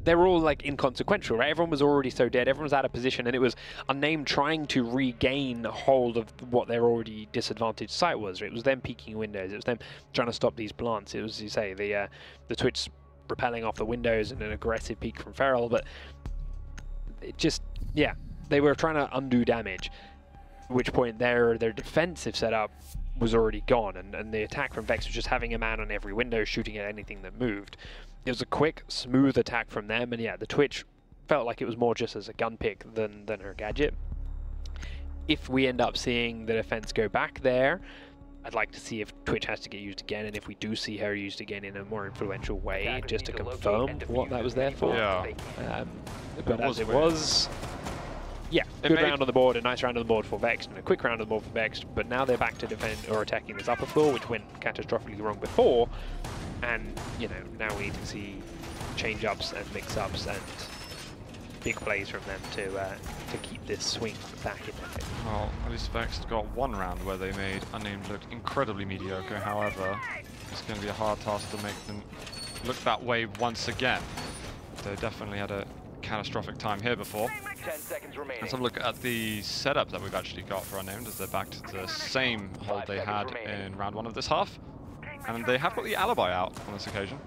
they were all like inconsequential, right? Everyone was already so dead, everyone was out of position, and it was Unnamed trying to regain hold of what their already disadvantaged site was. It was them peeking windows, it was them trying to stop these plants. It was, you say, the Twitch repelling off the windows and an aggressive peek from Feral, but it just, yeah, they were trying to undo damage, at which point their defensive setup was already gone, and the attack from Vex was just having a man on every window shooting at anything that moved. It was a quick, smooth attack from them, and yeah, the Twitch felt like it was more just as a gun pick than her gadget. If we end up seeing the defense go back there, I'd like to see if Twitch has to get used again, and if we do see her used again in a more influential way, just to confirm what that was there for. Yeah. But as it was, yeah, good round on the board, a nice round on the board for Vexed, and a quick round on the board for Vexed, but now they're back to defend or attacking this upper floor, which went catastrophically wrong before, and, you know, now we need to see change-ups and mix-ups and big plays from them to keep this swing back in their favor. Well, at least Vexed got one round where they made Unnamed look incredibly mediocre. However, it's going to be a hard task to make them look that way once again. They definitely had a catastrophic time here before. 10 seconds remaining. Let's have a look at the setup that we've actually got for Unnamed, as they're back to the same hold they had in round 1 of this half. And they have got the alibi out on this occasion.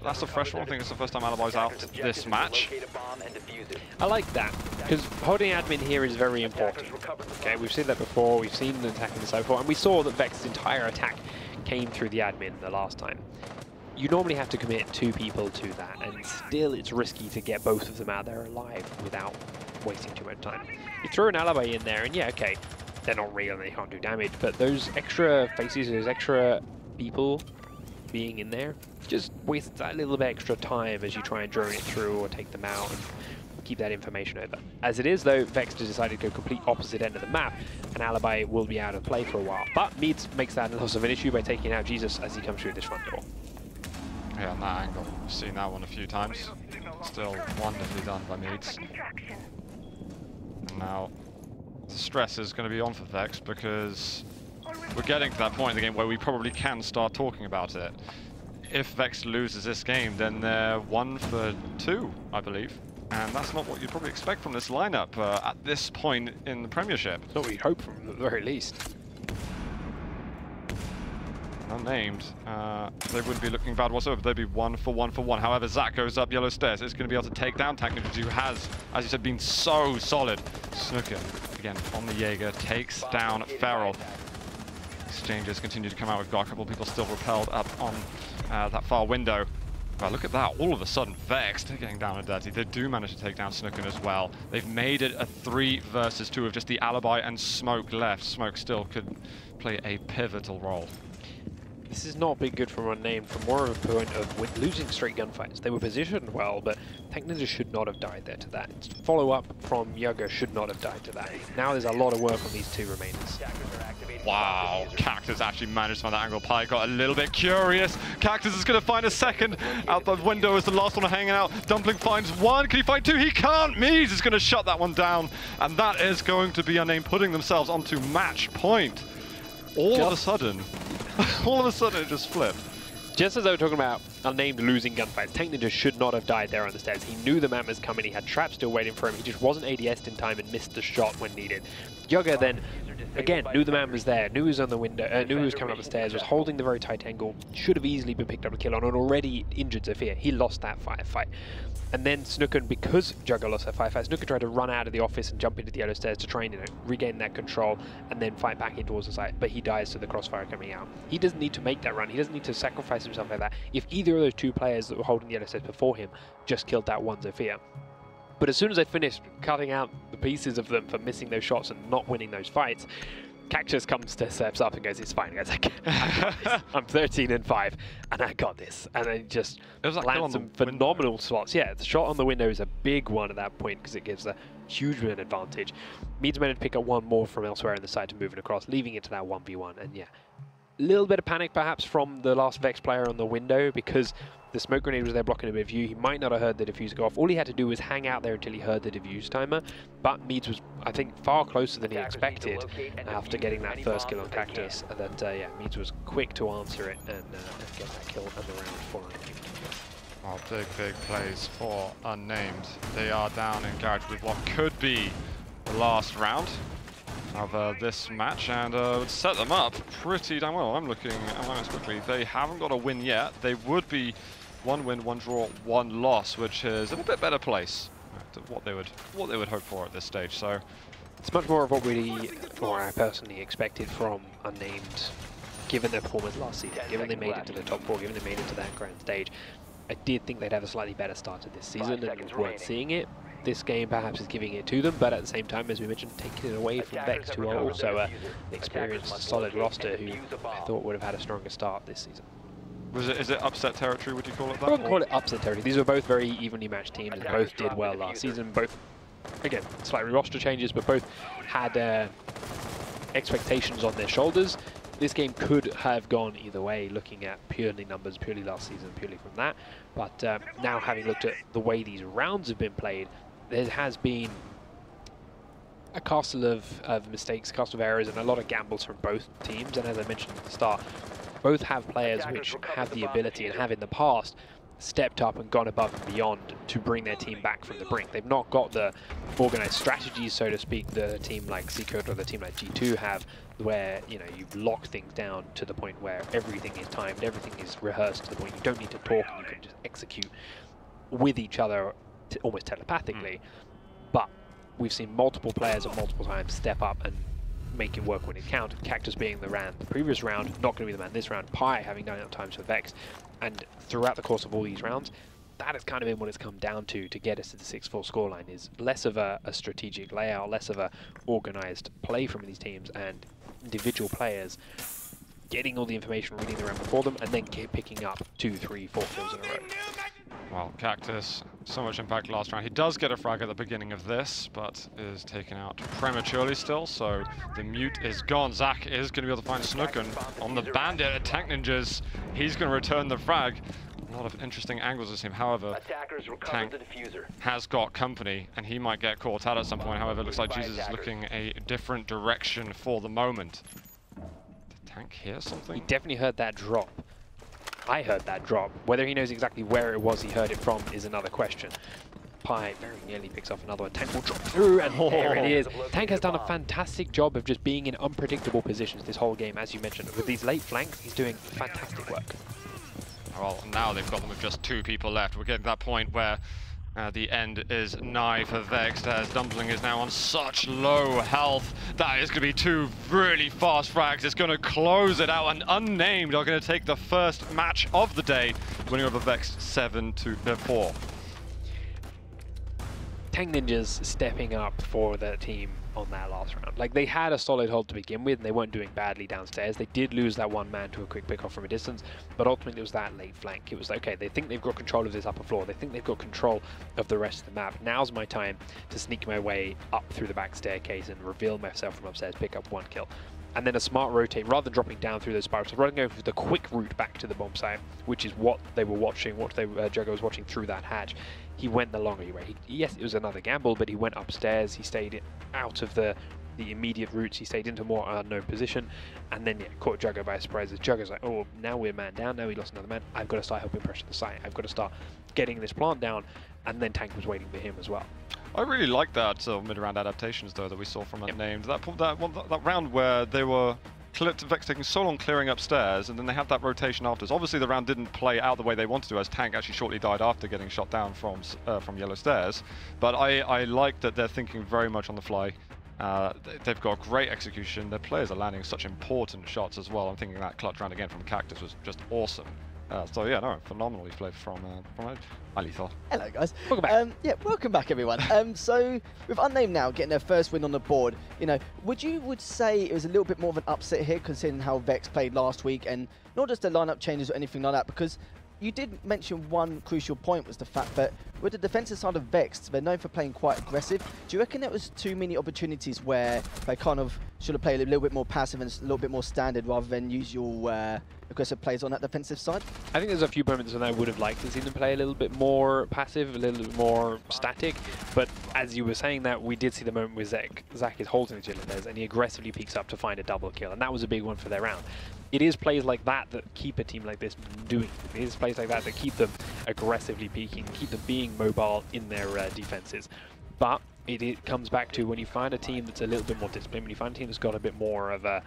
That's a fresh one. I think it's the first time alibi's out this match. I like that, because holding admin here is very important. Okay, we've seen that before, we've seen the attacking the side before, and we saw that Vex's entire attack came through the admin the last time. You normally have to commit 2 people to that, and still it's risky to get both of them out there alive without wasting too much time. You throw an alibi in there, and yeah, okay, they're not real and they can't do damage, but those extra faces, those extra people being in there, just waste that little bit extra time as you try and drone it through or take them out and keep that information over. As it is, though, Vexed has decided to go complete opposite end of the map, and Alibi will be out of play for a while. But Meads makes that less of an issue by taking out Jesus as he comes through this front door. Yeah, on that angle, we've seen that one a few times. Still wonderfully done by Meads. And now, the stress is going to be on for Vex, because we're getting to that point in the game where we probably can start talking about it. If Vex loses this game, then they're 1 for 2, I believe. And that's not what you'd probably expect from this lineup at this point in the Premiership. It's not what you'd hope from them, at the very least. Unnamed, they wouldn't be looking bad whatsoever. They'd be 1 for 1 for 1. However, Zach goes up yellow stairs. It's going to be able to take down Technics, who has, as you said, been so solid. Snooker, again, on the Jaeger, takes down Feral. Exchanges continue to come out. We've got a couple of people still repelled up on that far window. But look at that, all of a sudden, Vexed getting down and dirty. They do manage to take down Snooken as well. They've made it a 3 versus 2 of just the Alibi and Smoke left. Smoke still could play a pivotal role. This has not been good from Unnamed, from more of a point of losing straight gunfights. They were positioned well, but Tech Ninja should not have died there to that. Follow-up from Yugger should not have died to that. Now there's a lot of work on these 2 remainers. Wow, Cactus actually managed to find that angle. Pi got a little bit curious. Cactus is going to find a second out the window as the last one hanging out. Dumpling finds 1. Can he find 2? He can't! Mees is going to shut that one down. And that is going to be Unnamed putting themselves onto match point. All of a sudden it just flipped. Just as I was talking about Unnamed losing gunfights, Tank Ninja should not have died there on the stairs. He knew the man was coming, he had traps still waiting for him, he just wasn't ADS'd in time and missed the shot when needed. Yugger then, again, knew the man was there, knew he was on the window, knew he was coming up the stairs, was holding the very tight angle, should have easily been picked up a kill on an already injured Zafir. He lost that firefight. And then Snooken, because Jugger lost that firefight, Snooken tried to run out of the office and jump into the yellow stairs to try and regain that control and then fight back in towards the site, but he dies to the crossfire coming out. He doesn't need to make that run, he doesn't need to sacrifice himself like that. If either of those 2 players that were holding the yellow stairs before him just killed that one Zafir. But as soon as they finished cutting out the pieces of them for missing those shots and not winning those fights, Cactus comes to steps up and goes, "It's fine, guys. I got this. I'm 13 and 5, and I got this." And then just lands some phenomenal slots. Yeah, the shot on the window is a big one at that point because it gives a huge win advantage. Meads managed to pick up 1 more from elsewhere in the side to move it across, leaving it to that 1v1. And yeah, a little bit of panic perhaps from the last Vex player on the window because the smoke grenade was there blocking a bit of view. He might not have heard the diffuser go off. All he had to do was hang out there until he heard the diffuse timer. But Meads was, I think, far closer than he expected after getting that first kill on Cactus. And that, yeah, Meads was quick to answer it and get that kill on the round for Unnamed. Well, big plays for Unnamed. They are down in garage with what could be the last round of this match, and would set them up pretty damn well. I'm looking at my notes quickly. They haven't got a win yet. They would be 1 win, 1 draw, 1 loss, which is in a bit better place to what they would hope for at this stage. So it's much more of what I personally expected from Unnamed, given their performance last season, given they made it to the top 4, given they made it to that grand stage. I did think they'd have a slightly better start to this season, and we weren't seeing it. This game perhaps is giving it to them, but at the same time, as we mentioned, taking it away from Vexed, who are also an experienced, solid roster who I thought would have had a stronger start this season. Is it upset territory, would you call it that? I wouldn't call it upset territory. These were both very evenly matched teams, and both did well last season. Both, again, slightly roster changes, but both had expectations on their shoulders. This game could have gone either way, looking at purely numbers, purely last season, purely from that. But now having looked at the way these rounds have been played, there has been a castle of mistakes, a castle of errors, and a lot of gambles from both teams. And as I mentioned at the start, both have players which have the ability and have in the past stepped up and gone above and beyond to bring their team back from the brink. They've not got the organized strategies, so to speak, the team like Secret or the team like G2 have, where you lock things down to the point where everything is timed, everything is rehearsed to the point you don't need to talk and you can just execute with each other almost telepathically. But we've seen multiple players at multiple times step up and make it work when it counted. Cactus being the previous round, not going to be the man this round. Pi having done it at times for Vex, and throughout the course of all these rounds, that has kind of been what it's come down to get us to the 6-4 scoreline. Is less of a strategic layout, less of a organized play from these teams, and individual players getting all the information, reading the round before them, and then picking up 2, 3, 4 kills in a row. Well, Cactus, so much impact last round. He does get a frag at the beginning of this, but is taken out prematurely still, so the mute is gone. Zach is going to be able to find Snooken on the bandit at Tank Ninjas. He's going to return the frag. A lot of interesting angles as him. However, Tank has got company, and he might get caught out at some point. However, it looks like Jesus is looking a different direction for the moment. Did Tank hear something? He definitely heard that drop. I heard that drop. Whether he knows exactly where it was he heard it from is another question. Pi very nearly picks off another one. Tank will drop through, and there it is. Tank has done a fantastic job of just being in unpredictable positions this whole game, as you mentioned. With these late flanks, he's doing fantastic work. Well, now they've got them with just 2 people left. We're getting to that point where the end is nigh for Vexed, as Dumpling is now on such low health. That is going to be 2 really fast frags. It's going to close it out, and Unnamed are going to take the first match of the day, winning over Vexed 7-4. Tank Ninjas stepping up for their team on that last round. Like, they had a solid hold to begin with, and they weren't doing badly downstairs. They did lose that one man to a quick pick off from a distance, but ultimately it was that late flank. It was like, okay, they think they've got control of this upper floor. They think they've got control of the rest of the map. Now's my time to sneak my way up through the back staircase and reveal myself from upstairs, pick up 1 kill. And then a smart rotate, rather than dropping down through those spirals, rather than going for the quick route back to the bomb site, which is what they were watching, what Juggo was watching through that hatch. He went the longer way. Yes, it was another gamble, but he went upstairs. He stayed out of the immediate routes. He stayed into a more unknown position, and then caught Juggo by surprise. As Juggo's like, oh, now we're man down. Now we lost another man. I've got to start helping pressure the site. I've got to start getting this plant down, and then Tank was waiting for him as well. I really like that mid-round adaptations though that we saw from Unnamed. That round where they were Vex taking so long clearing upstairs, and then they had that rotation afterwards. Obviously the round didn't play out the way they wanted to, as Tank actually shortly died after getting shot down from yellow stairs. But I like that they're thinking very much on the fly. They've got great execution. Their players are landing such important shots as well. I'm thinking that clutch round again from Cactus was just awesome. So yeah, no, phenomenally played from Alithal. Hello guys. Welcome back. Yeah, welcome back everyone. So with Unnamed now getting their first win on the board, you know, would say it was a little bit more of an upset here considering how Vex played last week, and not just the lineup changes or anything like that, because you did mention one crucial point was the fact that with the defensive side of Vexed, they're known for playing quite aggressive. Do you reckon there was too many opportunities where they kind of should have played a little bit more passive and a little bit more standard rather than usual aggressive plays on that defensive side? I think there's a few moments when I would have liked to see them play a little bit more passive, a little bit more static, but as you were saying that, we did see the moment where Zach is holding the Gillenders and he aggressively peeks up to find a double kill, and that was a big one for their round. It is plays like that that keep a team like this doing. It is plays like that that keep them aggressively peaking, keep them being mobile in their defenses. But it comes back to when you find a team that's a little bit more disciplined, when you find a team that's got a bit more of a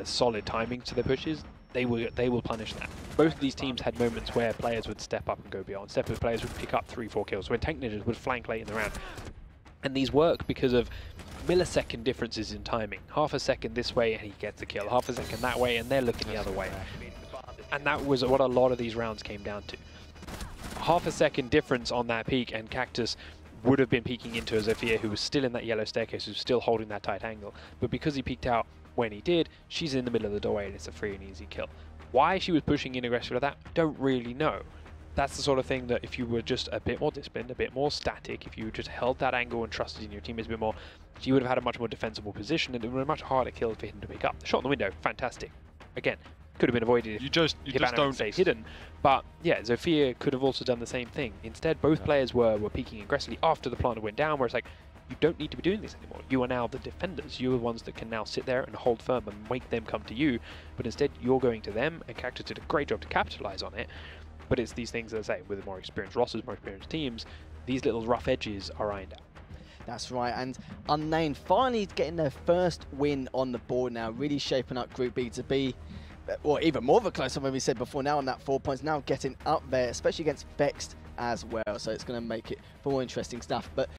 solid timing to their pushes, they will punish that. Both of these teams had moments where players would step up and go beyond. Players would pick up 3-4 kills. When Tank Ninjas would flank late in the round. And these work because of millisecond differences in timing. Half a second this way and he gets a kill, half a second that way and they're looking the other way. And that was what a lot of these rounds came down to. Half a second difference on that peak, and Cactus would have been peeking into a Zofia who was still in that yellow staircase, who was still holding that tight angle. But because he peeked out when he did, she's in the middle of the doorway and it's a free and easy kill. Why she was pushing in aggressive like that, don't really know. That's the sort of thing that if you were just a bit more disciplined, a bit more static, if you just held that angle and trusted in your teammates a bit more, she would have had a much more defensible position and it would have been a much harder kill for him to pick up. The shot in the window, fantastic. Again, could have been avoided if you just don't stayed hidden. But yeah, Zofia could have also done the same thing. Instead, both players were peeking aggressively after the planter went down, where it's like, you don't need to be doing this anymore. You are now the defenders. You are the ones that can now sit there and hold firm and make them come to you. But instead, you're going to them, and Cactus did a great job to capitalize on it. But it's these things that I say, with more experienced rosters, more experienced teams, these little rough edges are ironed out. That's right, and Unnamed finally getting their first win on the board now, really shaping up Group B to be, or even more of a close one, when we said before, now on that 4 points, now getting up there, especially against Vexed as well. So it's going to make it for more interesting stuff. But